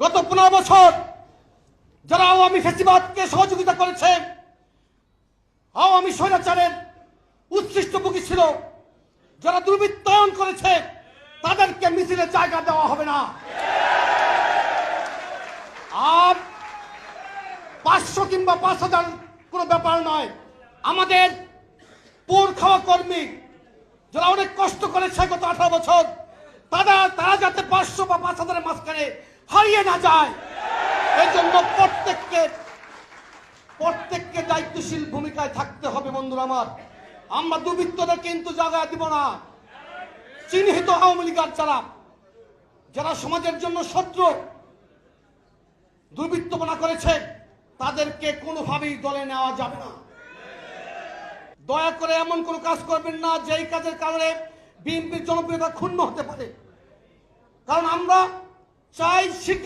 গত 15 বছর যারা আওয়ামী ফ্যাসিবাদকে সহযোগিতা করেছে, আওয়ামী স্বৈরাচারের উচ্ছিষ্টভোগী ছিল, যারা দুর্বৃত্তায়ন করেছে, তাদেরকে মিছিলে জায়গা দেওয়া হবে না। আর 500 কিংবা 5000 কোনো ব্যাপার নয়। আমাদের পোর খাওয়া কর্মী যারা অনেক কষ্ট করেছে গত 18 বছর, তারা যাতে 500 বা 5000-এর মাঝখানে হারিয়ে না যায়, এই জন্য প্রত্যেককে দায়িত্বশীল ভূমিকায় থাকতে হবে। বন্ধুরা আমার, আমরা দুর্বৃত্তদের কিন্তু জায়গা দিব না। চিহ্নিত আওয়ামী লীগের যারা সমাজের জন্য শত্রু, দুর্বৃত্তপনা করেছে, তাদেরকে কোনোভাবেই দলে নেওয়া যাবে না। দয়া করে এমন কোনো কাজ করবেন না যেই কাজের কারণে বিএনপির জনপ্রিয়তা ক্ষুণ্ণ হতে পারে। কারণ আমরা চাই শীঘ্র